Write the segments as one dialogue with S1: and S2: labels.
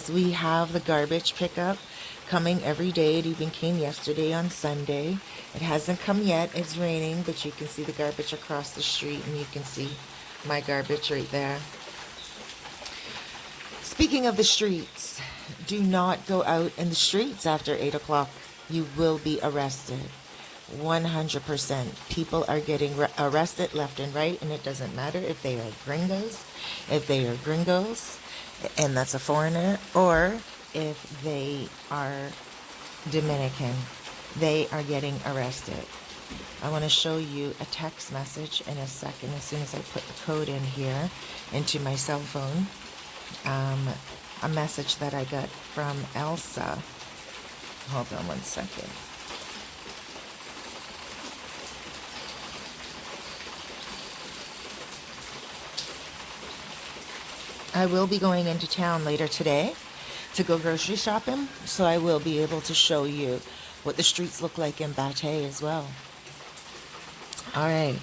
S1: guys, we have the garbage pickup coming every day. It even came yesterday on Sunday. It hasn't come yet. It's raining, but you can see the garbage across the street, and you can see my garbage right there. Speaking of the streets, do not go out in the streets after 8 o'clock. You will be arrested. 100%. People are getting arrested left and right, and it doesn't matter if they are gringos, and that's a foreigner, or if they are Dominican. They are getting arrested. I want to show you a text message in a second as soon as I put the code in here into my cell phone. A message that I got from Elsa. Hold on one second. I will be going into town later today to go grocery shopping, so I will be able to show you what the streets look like in Bate as well. All right,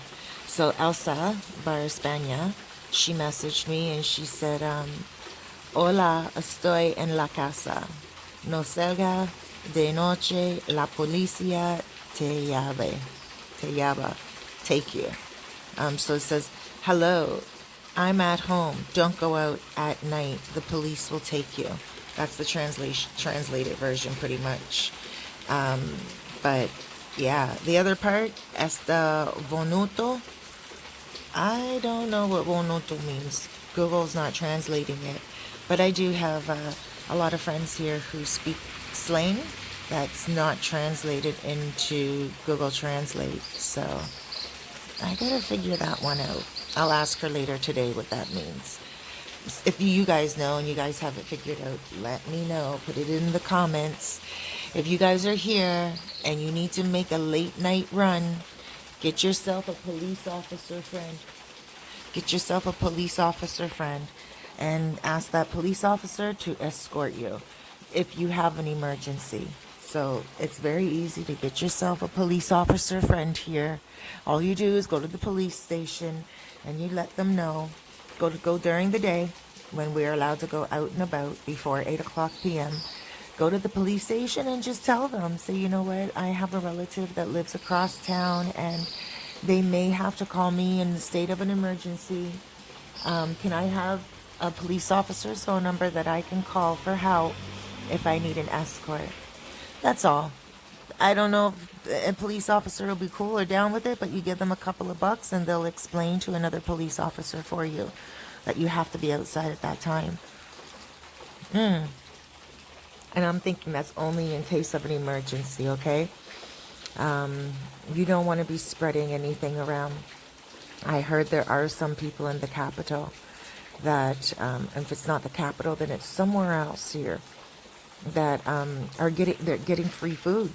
S1: so Elsa Bar España, she messaged me and she said, hola, estoy en la casa. No salga de noche, la policía te llama, take you. So it says, hello, I'm at home. Don't go out at night. The police will take you. That's the translated version, pretty much. But yeah, the other part, esta vonuto. I don't know what vonuto means. Google's not translating it. But I do have a lot of friends here who speak slang that's not translated into Google Translate. So I gotta figure that one out. I'll ask her later today what that means. If you guys know and you guys have it figured out, let me know. Put it in the comments. If you guys are here and you need to make a late night run, get yourself a police officer friend. Get yourself a police officer friend and ask that police officer to escort you if you have an emergency. So it's very easy to get yourself a police officer friend here. All you do is go to the police station and you let them know. Go during the day when we're allowed to go out and about before 8 o'clock p.m. Go to the police station and just tell them, say, you know what, I have a relative that lives across town and they may have to call me in the state of an emergency. Can I have a police officer's phone number that I can call for help if I need an escort? That's all. I don't know if a police officer will be cool or down with it, but you give them a couple of bucks and they'll explain to another police officer for you that you have to be outside at that time. And I'm thinking that's only in case of an emergency, okay? You don't want to be spreading anything around. I heard there are some people in the capital that, if it's not the capital, then it's somewhere else here, that they're getting free food.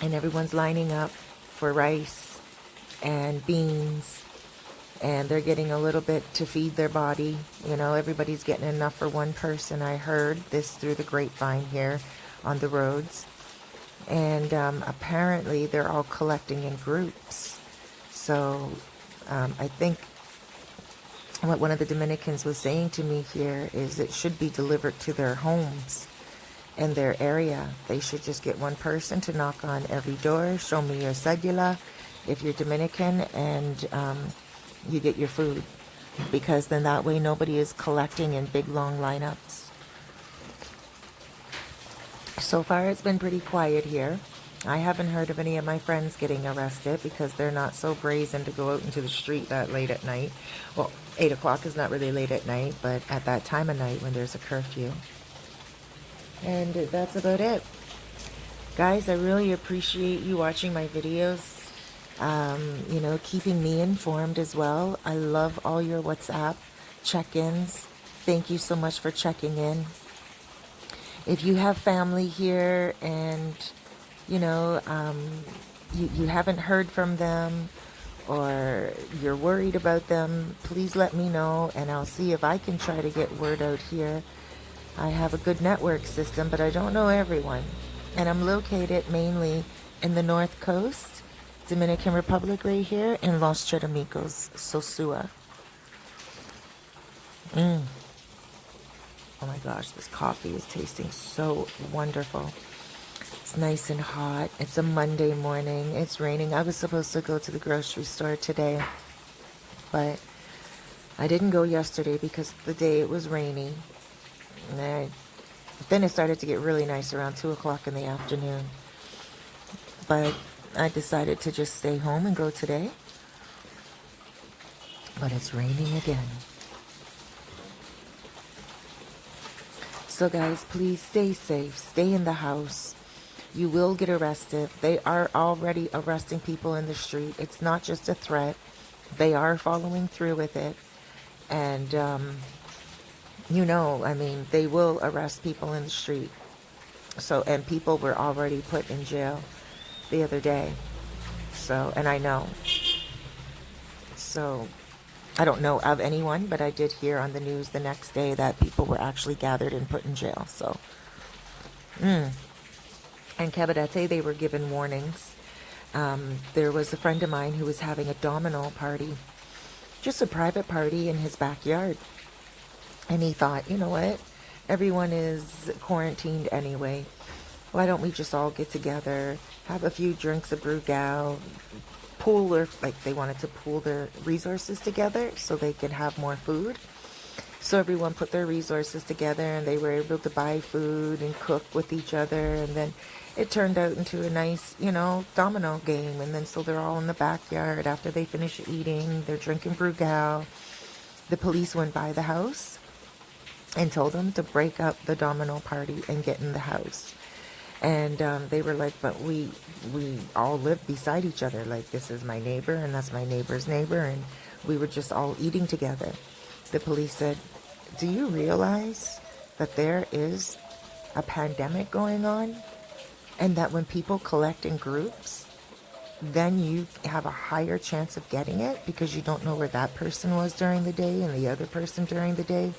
S1: And everyone's lining up for rice and beans, and they're getting a little bit to feed their body. You know, everybody's getting enough for one person. I heard this through the grapevine here on the roads. And apparently they're all collecting in groups. So I think what one of the Dominicans was saying to me here is it should be delivered to their homes in their area. They should just get one person to knock on every door, show me your cedula if you're Dominican, and you get your food, because then that way nobody is collecting in big long lineups. So far it's been pretty quiet here. I haven't heard of any of my friends getting arrested because they're not so brazen to go out into the street that late at night. Well, 8 o'clock is not really late at night, but at that time of night when there's a curfew. And that's about it. Guys, I really appreciate you watching my videos. You know, keeping me informed as well. I love all your WhatsApp check-ins. Thank you so much for checking in. If you have family here and, you know, you haven't heard from them or you're worried about them, please let me know and I'll see if I can try to get word out here. I have a good network system, but I don't know everyone. And I'm located mainly in the North Coast, Dominican Republic right here, in Los Cheramicos, Sosua. Oh my gosh, this coffee is tasting so wonderful. It's nice and hot. It's a Monday morning. It's raining. I was supposed to go to the grocery store today, but I didn't go yesterday because the day it was rainy. Then it started to get really nice around 2 o'clock in the afternoon. But I decided to just stay home and go today. But it's raining again. So guys, please stay safe. Stay in the house. You will get arrested. They are already arresting people in the street. It's not just a threat. They are following through with it. And, I mean, they will arrest people in the street. So, and people were already put in jail the other day. So, and I know. So, I don't know of anyone, but I did hear on the news the next day that people were actually gathered and put in jail. So, and Cabarete, they were given warnings. There was a friend of mine who was having a domino party, just a private party in his backyard. And he thought, you know what? Everyone is quarantined anyway. Why don't we just all get together, have a few drinks of Brugal, pool their, like they wanted to pool their resources together so they could have more food. So everyone put their resources together and they were able to buy food and cook with each other. And then it turned out into a nice, domino game. And then so they're all in the backyard after they finish eating. They're drinking Brugal. The police went by the house and told them to break up the domino party and get in the house. And they were like, but we all live beside each other. Like, this is my neighbor and that's my neighbor's neighbor. And we were just all eating together. The police said, do you realize that there is a pandemic going on? And that when people collect in groups, then you have a higher chance of getting it because you don't know where that person was during the day and the other person during the day.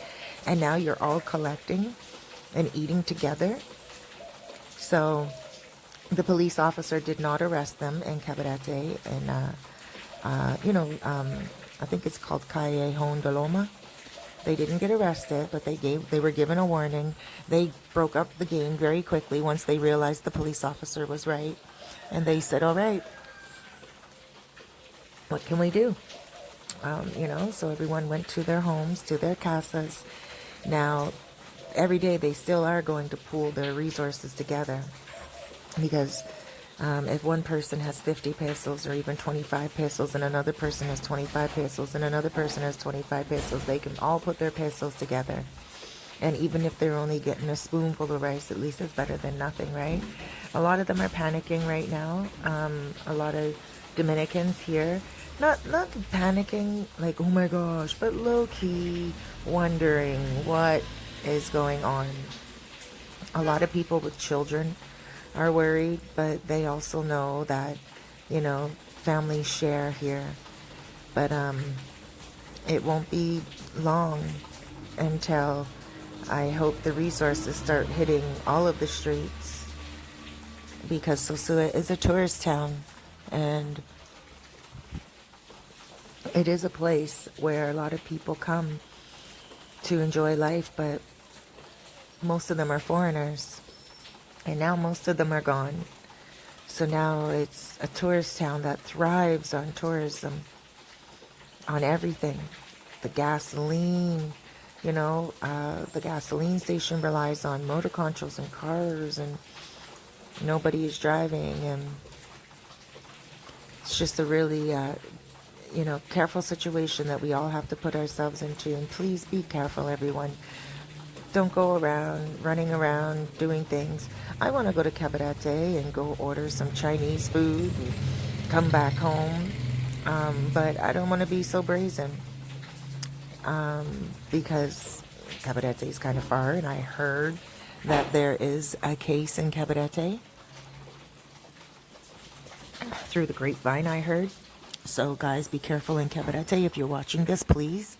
S1: And now you're all collecting and eating together. So the police officer did not arrest them in Cabarete. And, I think it's called Callejon de Loma. They didn't get arrested, but they were given a warning. They broke up the game very quickly once they realized the police officer was right. And they said, all right, what can we do? So everyone went to their homes, to their casas. Now, every day they still are going to pool their resources together because if one person has 50 pesos or even 25 pesos and another person has 25 pesos and another person has 25 pesos, they can all put their pesos together. And even if they're only getting a spoonful of rice, at least it's better than nothing, right? A lot of them are panicking right now. A lot of Dominicans here, not panicking like, oh my gosh, but low-key wondering what is going on. A lot of people with children are worried, but they also know that, families share here. But it won't be long until I hope the resources start hitting all of the streets, because Sosua is a tourist town and it is a place where a lot of people come to enjoy life, but most of them are foreigners. And now most of them are gone. So now it's a tourist town that thrives on tourism, on everything. The gasoline, the gasoline station relies on motor controls and cars, and nobody is driving. And it's just a really, careful situation that we all have to put ourselves into. And please be careful, everyone. Don't go around, running around, doing things. I want to go to Cabarete and go order some Chinese food and come back home. But I don't want to be so brazen. Because Cabarete is kind of far, and I heard that there is a case in Cabarete. Through the grapevine, I heard. So guys, be careful in Cabarete. If you're watching this, please.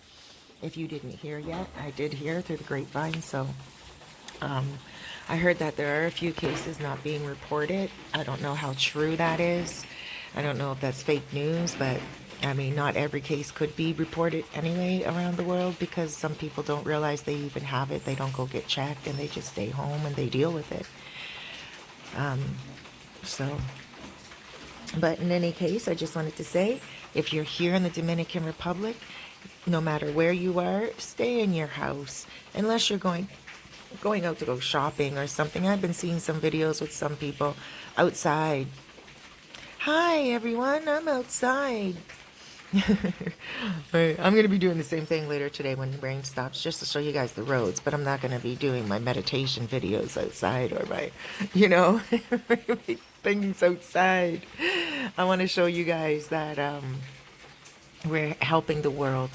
S1: If you didn't hear yet, I did hear through the grapevine. So I heard that there are a few cases not being reported. I don't know how true that is. I don't know if that's fake news, but I mean, not every case could be reported anyway around the world because some people don't realize they even have it. They don't go get checked and they just stay home and they deal with it. So, but in any case, I just wanted to say, if you're here in the Dominican Republic, no matter where you are, stay in your house unless you're going out to go shopping or something. I've been seeing some videos with some people outside. Hi everyone, I'm outside. Right, I'm going to be doing the same thing later today when the rain stops, just to show you guys the roads, but I'm not going to be doing my meditation videos outside or my, things outside. I want to show you guys that we're helping the world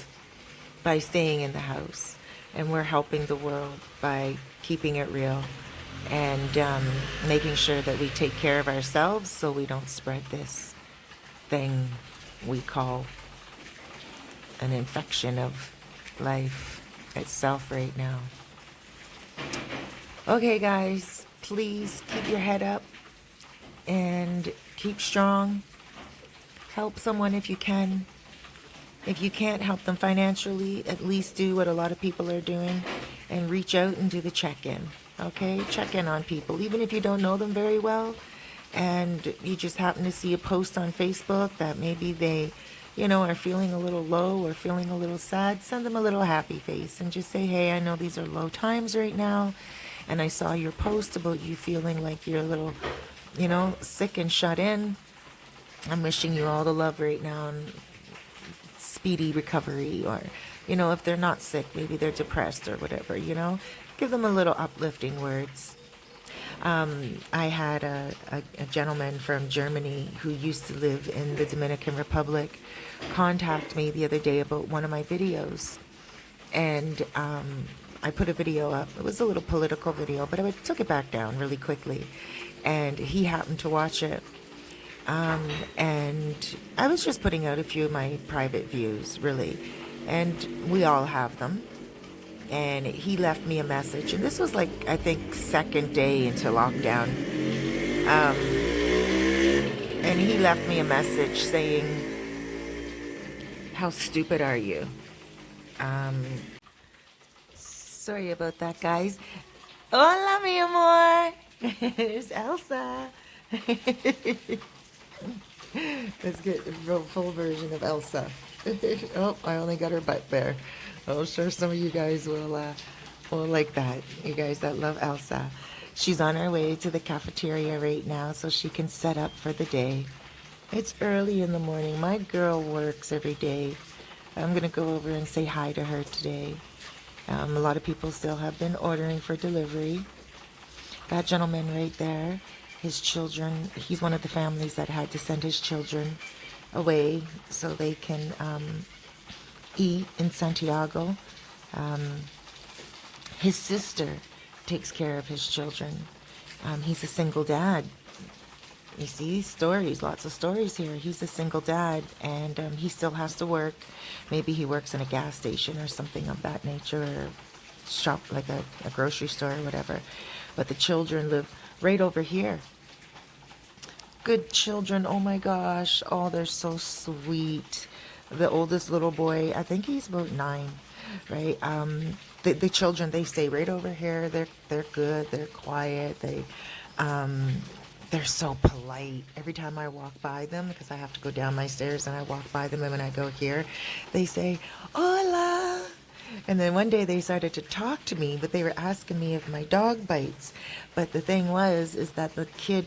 S1: by staying in the house, and we're helping the world by keeping it real and making sure that we take care of ourselves so we don't spread this thing we call an infection of life itself right now. Okay, guys, please keep your head up and keep strong. Help someone if you can. If you can't help them financially, at least do what a lot of people are doing and reach out and do the check-in. Okay? Check in on people, even if you don't know them very well and you just happen to see a post on Facebook that maybe they are feeling a little low or feeling a little sad. Send them a little happy face and just say, hey, I know these are low times right now, and I saw your post about you feeling like you're a little, sick and shut in. I'm wishing you all the love right now and speedy recovery. Or, if they're not sick, maybe they're depressed or whatever, give them a little uplifting words. I had a gentleman from Germany who used to live in the Dominican Republic contact me the other day about one of my videos. And I put a video up. It was a little political video, but I took it back down really quickly. And he happened to watch it. And I was just putting out a few of my private views, really. And we all have them. And he left me a message, and this was like, I think, second day into lockdown. And he left me a message saying, how stupid are you? Sorry about that, guys. Hola, mi amor. There's Elsa. Let's get a full version of Elsa. Oh, I only got her butt there. I'm sure some of you guys will like that. You guys that love Elsa. She's on her way to the cafeteria right now so she can set up for the day. It's early in the morning. My girl works every day. I'm going to go over and say hi to her today. A lot of people still have been ordering for delivery. That gentleman right there, his children, he's one of the families that had to send his children away so they can eat in Santiago. His sister takes care of his children. He's a single dad. You see stories, lots of stories here. He's a single dad, and he still has to work. Maybe he works in a gas station or something of that nature, or shop like a grocery store or whatever. But the children live right over here. Good children, oh my gosh. Oh, they're so sweet. The oldest little boy, I think he's about 9, right? The children, they stay right over here. They're good. They're quiet. They're so polite. Every time I walk by them, because I have to go down my stairs and I walk by them, and when I go here, they say, hola. And then one day they started to talk to me, but they were asking me if my dog bites. But the thing is that the kid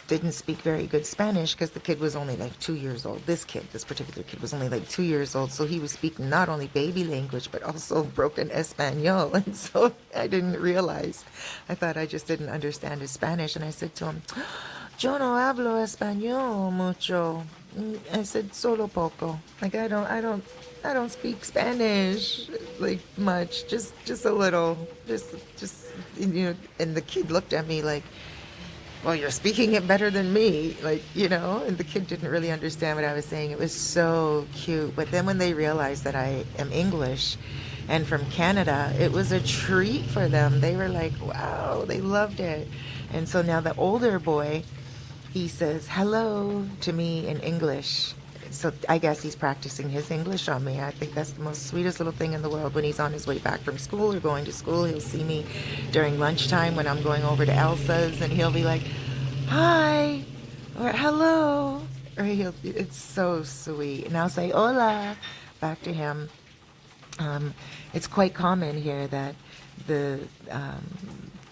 S1: didn't speak very good Spanish because the kid was only like 2 years old. This particular kid was only like 2 years old. So he was speaking not only baby language, but also broken Espanol. And so I didn't realize. I thought I just didn't understand his Spanish. And I said to him, yo no hablo español mucho. I said, solo poco. Like, I don't speak Spanish like much, just a little, just, and the kid looked at me like, well, you're speaking it better than me, and the kid didn't really understand what I was saying. It was so cute. But then when they realized that I am English and from Canada, it was a treat for them. They were like, wow, they loved it. And so now the older boy, he says hello to me in English. So I guess he's practicing his English on me. I think that's the most sweetest little thing in the world. When he's on his way back from school or going to school, he'll see me during lunchtime when I'm going over to Elsa's, and he'll be like, "Hi," or "Hello," or it's so sweet. And I'll say "Hola" back to him. It's quite common here that the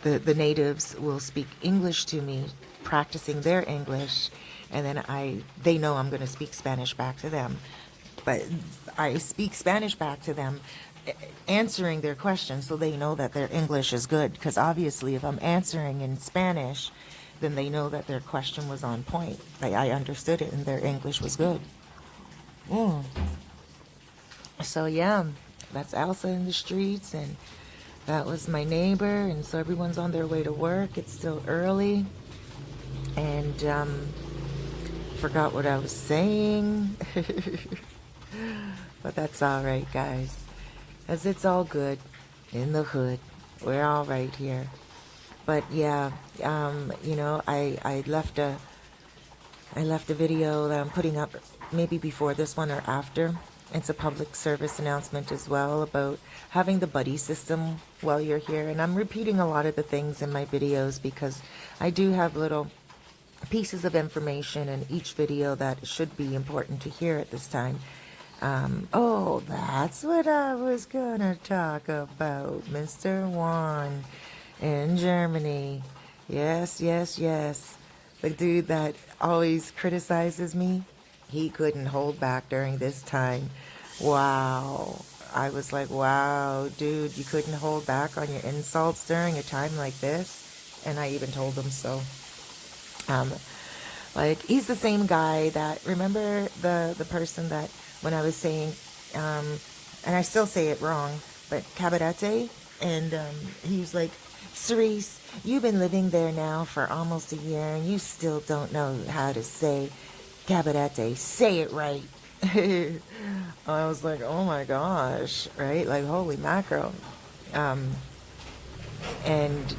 S1: the natives will speak English to me, practicing their English, and then they know I'm going to speak Spanish back to them. But I speak Spanish back to them, answering their questions, so they know that their English is good. Because obviously, if I'm answering in Spanish, then they know that their question was on point. I understood it, and their English was good. Mm. So yeah, that's Elsa in the streets, and that was my neighbor. And so everyone's on their way to work. It's still early, and forgot what I was saying. But that's all right, guys, as it's all good in the hood. We're all right here. But yeah, I left a video that I'm putting up maybe before this one or after. It's a public service announcement as well about having the buddy system while you're here. And I'm repeating a lot of the things in my videos because I do have little pieces of information in each video that should be important to hear at this time. Oh, that's what I was gonna talk about, Mr. Juan in Germany. Yes, yes, yes. The dude that always criticizes me, he couldn't hold back during this time. Wow. I was like, wow, dude, you couldn't hold back on your insults during a time like this? And I even told him so. Like, he's the same guy that, remember the person that, when I was saying, and I still say it wrong, but Cabarete, and he was like, Cerise, you've been living there now for almost a year, and you still don't know how to say Cabarete. Say it right. I was like, oh my gosh, right? Like, holy mackerel. And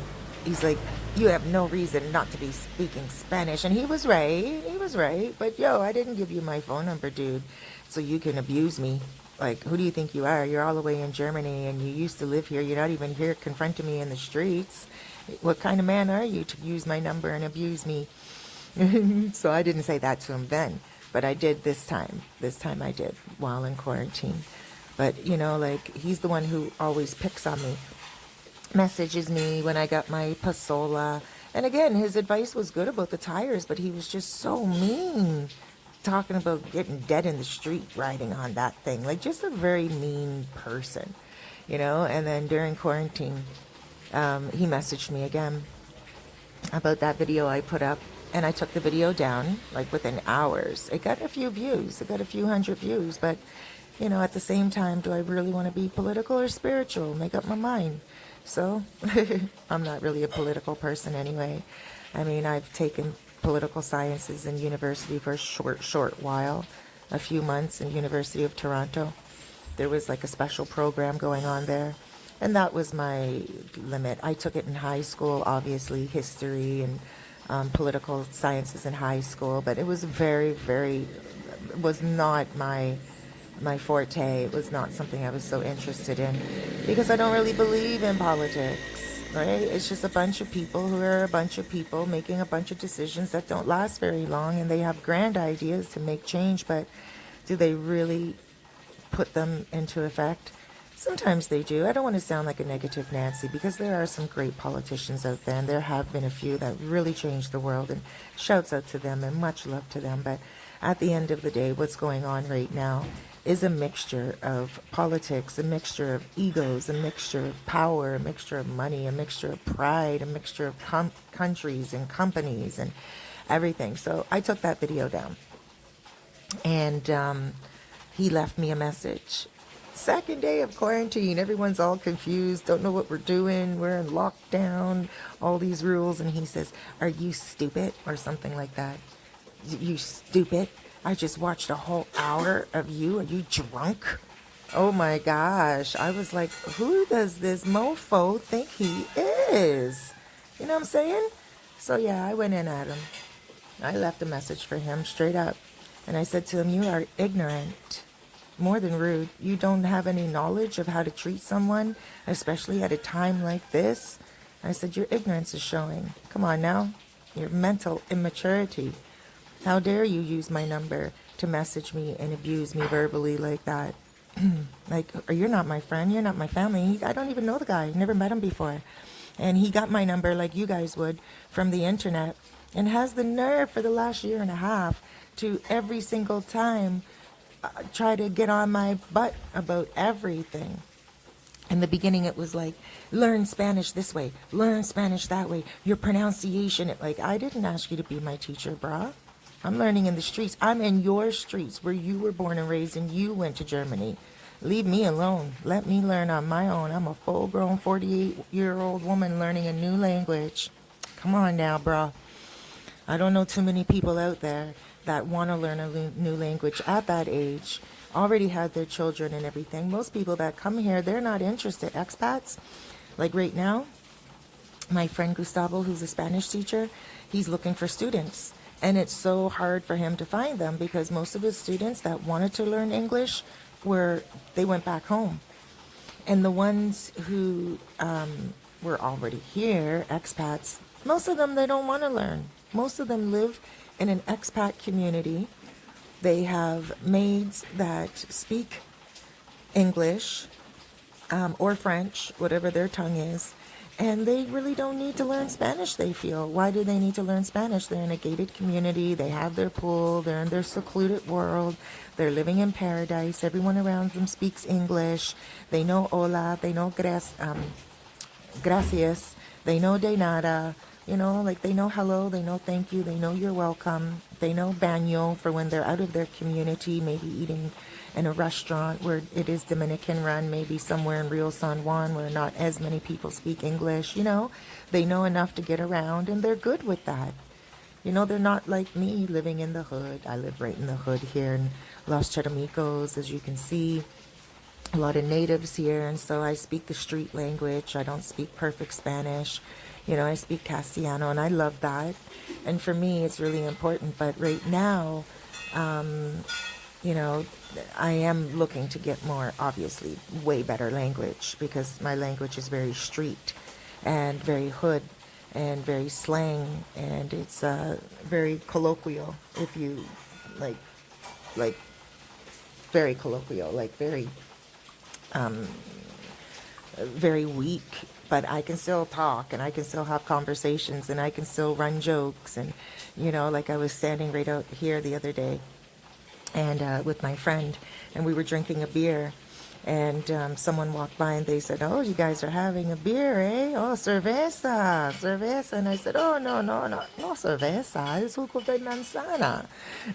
S1: he's like, you have no reason not to be speaking Spanish. And he was right. He was right. But yo, I didn't give you my phone number, dude, so you can abuse me. Like, who do you think you are? You're all the way in Germany, and you used to live here. You're not even here confronting me in the streets. What kind of man are you to use my number and abuse me? So I didn't say that to him then, but I did this time. This time I did while in quarantine. But, like, he's the one who always picks on me, messages me when I got my Pasola. And again, his advice was good about the tires, but he was just so mean, talking about getting dead in the street riding on that thing. Like, just a very mean person, And then during quarantine, he messaged me again about that video I put up. And I took the video down, like, within hours. It got a few views. It got a few hundred views. But, at the same time, do I really want to be political or spiritual? Make up my mind. So, I'm not really a political person anyway. I mean, I've taken political sciences in university for a short while. A few months in University of Toronto. There was, like, a special program going on there. And that was my limit. I took it in high school, obviously, history and political sciences in high school, but it was was not my forte. It was not something I was so interested in because I don't really believe in politics, right? It's just a bunch of people who are a bunch of people making a bunch of decisions that don't last very long, and they have grand ideas to make change, but do they really put them into effect? Sometimes they do. I don't want to sound like a negative Nancy because there are some great politicians out there, and there have been a few that really changed the world, and shouts out to them and much love to them. But at the end of the day, what's going on right now is a mixture of politics, a mixture of egos, a mixture of power, a mixture of money, a mixture of pride, a mixture of countries and companies and everything. So I took that video down, and he left me a message. Second day of quarantine, everyone's all confused, don't know what we're doing, we're in lockdown, all these rules, and he says, are you stupid? Or something like that. You stupid? I just watched a whole hour of you. Are you drunk? Oh my gosh. I was like, who does this mofo think he is? You know what I'm saying? So yeah, I went in at him. I left a message for him straight up. And I said to him, you are ignorant, more than rude. You don't have any knowledge of how to treat someone, especially at a time like this. I said, your ignorance is showing. Come on now, your mental immaturity. How dare you use my number to message me and abuse me verbally like that? Like, you're not my friend, you're not my family. I don't even know the guy, never met him before. And he got my number like you guys would from the internet, and has the nerve for the last year and a half to every single time try to get on my butt about everything. In the beginning, it was like, learn Spanish this way, learn Spanish that way, your pronunciation. Like, I didn't ask you to be my teacher, brah. I'm learning in the streets. I'm in your streets where you were born and raised and you went to Germany. Leave me alone. Let me learn on my own. I'm a full-grown 48-year-old woman learning a new language. Come on now, brah. I don't know too many people out there that want to learn a new language at that age, already had their children and everything. Most people that come here, they're not interested. Expats, like right now, my friend Gustavo, who's a Spanish teacher, he's looking for students. And it's so hard for him to find them because most of his students that wanted to learn English they went back home. And the ones who were already here, expats, most of them, they don't want to learn. Most of them live in an expat community. They have maids that speak English or French, whatever their tongue is. And they really don't need to learn Spanish, they feel. Why do they need to learn Spanish? They're in a gated community. They have their pool. They're in their secluded world. They're living in paradise. Everyone around them speaks English. They know hola. They know gracias. They know de nada. You know, like they know hello. They know thank you. They know you're welcome. They know baño for when they're out of their community, maybe eating in a restaurant where it is Dominican run, maybe somewhere in Rio San Juan where not as many people speak English. You know, they know enough to get around and they're good with that. You know, they're not like me living in the hood. I live right in the hood here in Los Charamicos, as you can see. A lot of natives here, and so I speak the street language. I don't speak perfect Spanish. You know, I speak Castellano, and I love that. And for me, it's really important. But right now, you know, I am looking to get more, obviously, way better language because my language is very street and very hood and very slang, and it's very colloquial, if you like very colloquial, like very weak, but I can still talk and I can still have conversations and I can still run jokes. And you know, like I was standing right out here the other day and with my friend, and we were drinking a beer, and someone walked by and they said, "Oh, you guys are having a beer, eh? Oh, cerveza, cerveza." And I said, "Oh, no, cerveza, it's jugo de manzana."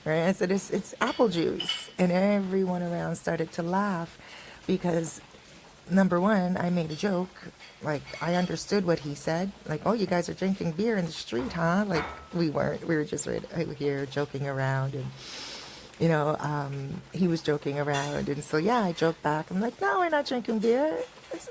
S1: Right? I said, it's apple juice. And everyone around started to laugh because, number one, I made a joke. Like, I understood what he said. Like, "Oh, you guys are drinking beer in the street, huh?" Like, we weren't. We were just right here joking around. And you know, he was joking around, and so yeah, I joked back. I'm like, "No, we're not drinking beer. It's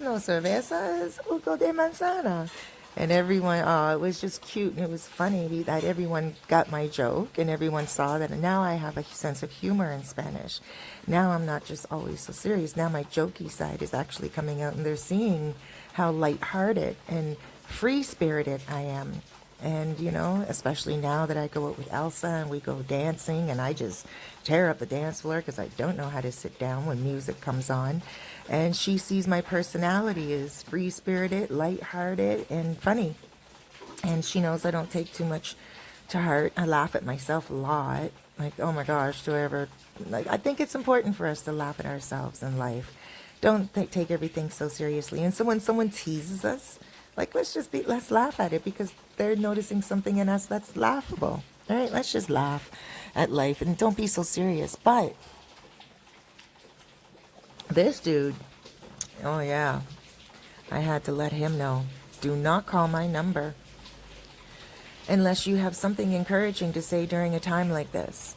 S1: no cerveza. It's jugo de manzana." And everyone, oh, it was just cute and it was funny that everyone got my joke and everyone saw that. And now I have a sense of humor in Spanish. Now I'm not just always so serious. Now my jokey side is actually coming out, and they're seeing how lighthearted and free-spirited I am. And, you know, especially now that I go out with Elsa and we go dancing and I just tear up the dance floor because I don't know how to sit down when music comes on. And she sees my personality is free-spirited, lighthearted, and funny. And she knows I don't take too much to heart. I laugh at myself a lot. Like, oh my gosh, do I ever... Like, I think it's important for us to laugh at ourselves in life. Don't take everything so seriously. And so when someone teases us, like, let's laugh at it because they're noticing something in us that's laughable. All right, let's just laugh at life and don't be so serious. But this dude, oh yeah, I had to let him know. Do not call my number unless you have something encouraging to say during a time like this.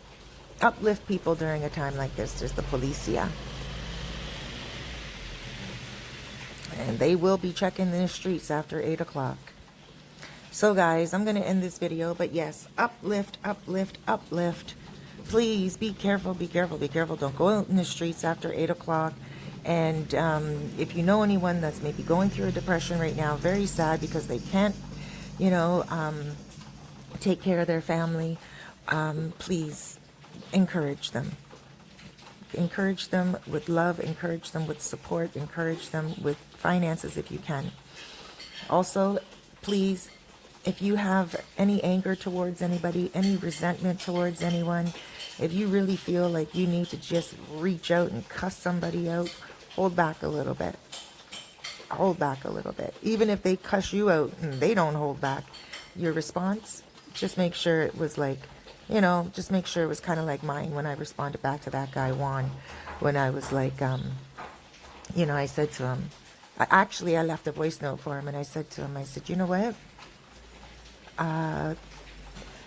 S1: Uplift people during a time like this. There's the policia. And they will be checking the streets after 8 o'clock. So guys, I'm going to end this video, but yes, uplift, uplift, uplift. Please be careful, be careful, be careful. Don't go out in the streets after 8 o'clock. And if you know anyone that's maybe going through a depression right now, very sad because they can't, you know, take care of their family, please encourage them. Encourage them with love, encourage them with support, encourage them with finances if you can. Also, please, if you have any anger towards anybody, any resentment towards anyone, if you really feel like you need to just reach out and cuss somebody out, hold back a little bit. Hold back a little bit. Even if they cuss you out and they don't hold back, your response, just make sure it was like, you know, just make sure it was kind of like mine when I responded back to that guy, Juan, when I was like, you know, I said to him, I left a voice note for him, and I said to him, I said, you know what?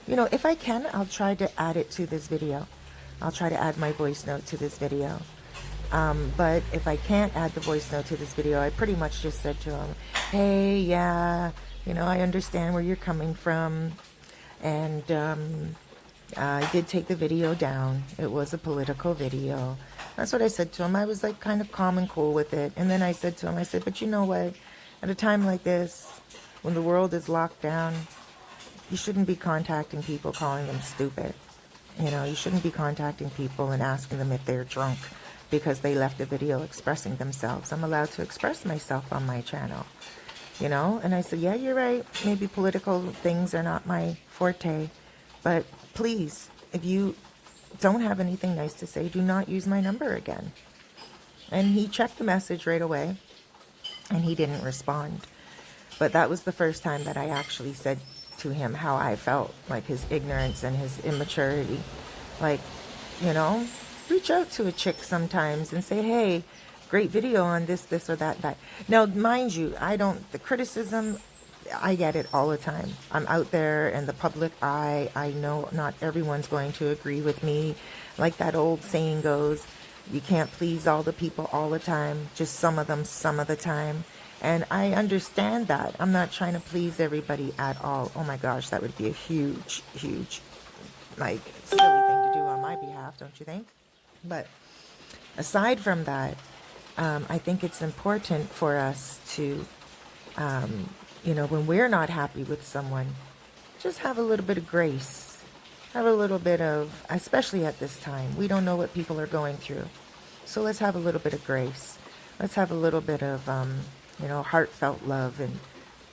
S1: You know, if I can, I'll try to add it to this video. I'll try to add my voice note to this video. But if I can't add the voice note to this video, I pretty much just said to him, hey, yeah, you know, I understand where you're coming from. And I did take the video down. It was a political video. That's what I said to him. I was like kind of calm and cool with it. And then I said to him, I said, but you know what? At a time like this, when the world is locked down, you shouldn't be contacting people, calling them stupid. You know, you shouldn't be contacting people and asking them if they're drunk because they left a video expressing themselves. I'm allowed to express myself on my channel, you know? And I said, yeah, you're right. Maybe political things are not my forte. But please, if you don't have anything nice to say, do not use my number again. And he checked the message right away, and he didn't respond. But that was the first time that I actually said to him how I felt, like his ignorance and his immaturity. Like, you know, reach out to a chick sometimes and say, hey, great video on this, this, or that, that. Now, mind you, the criticism, I get it all the time. I'm out there in the public eye. I know not everyone's going to agree with me. Like that old saying goes, you can't please all the people all the time, just some of them some of the time. And I understand that. I'm not trying to please everybody at all. Oh my gosh, that would be a huge, huge, like, silly thing to do on my behalf, don't you think? But aside from that, I think it's important for us to, you know, when we're not happy with someone, just have a little bit of grace. Have a little bit of, especially at this time, we don't know what people are going through. So let's have a little bit of grace. Let's have a little bit of, you know, heartfelt love. And,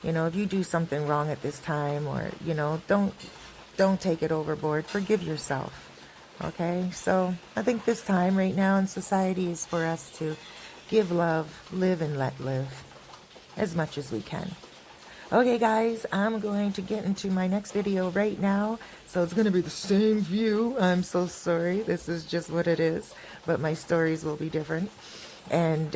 S1: you know, if you do something wrong at this time, or, you know, don't take it overboard. Forgive yourself. Okay? So I think this time right now in society is for us to give love, live and let live as much as we can. Okay, guys, I'm going to get into my next video right now. So it's going to be the same view. I'm so sorry. This is just what it is. But my stories will be different. And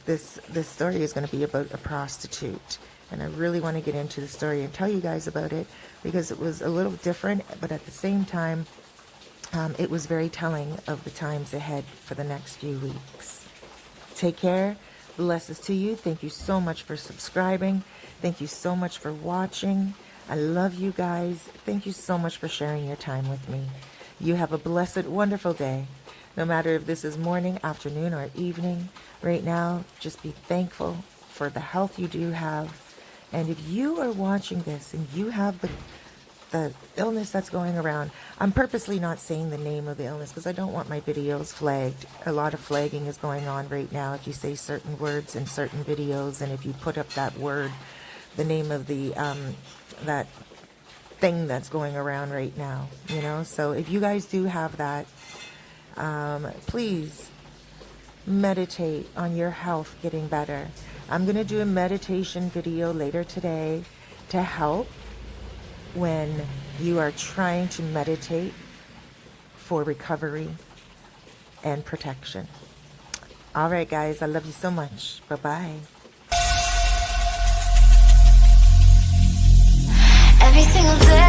S1: this story is going to be about a prostitute. And I really want to get into the story and tell you guys about it because it was a little different. But at the same time, it was very telling of the times ahead for the next few weeks. Take care. Blessings to you. Thank you so much for subscribing. Thank you so much for watching. I love you guys. Thank you so much for sharing your time with me. You have a blessed, wonderful day. No matter if this is morning, afternoon, or evening, right now, just be thankful for the health you do have. And if you are watching this and you have the illness that's going around, I'm purposely not saying the name of the illness because I don't want my videos flagged. A lot of flagging is going on right now if you say certain words in certain videos, and if you put up that word, the name of the that thing that's going around right now, you know. So if you guys do have that, please meditate on your health getting better. I'm going to do a meditation video later today to help when you are trying to meditate for recovery and protection. All right, guys, I love you so much. Bye-bye.
S2: Every single day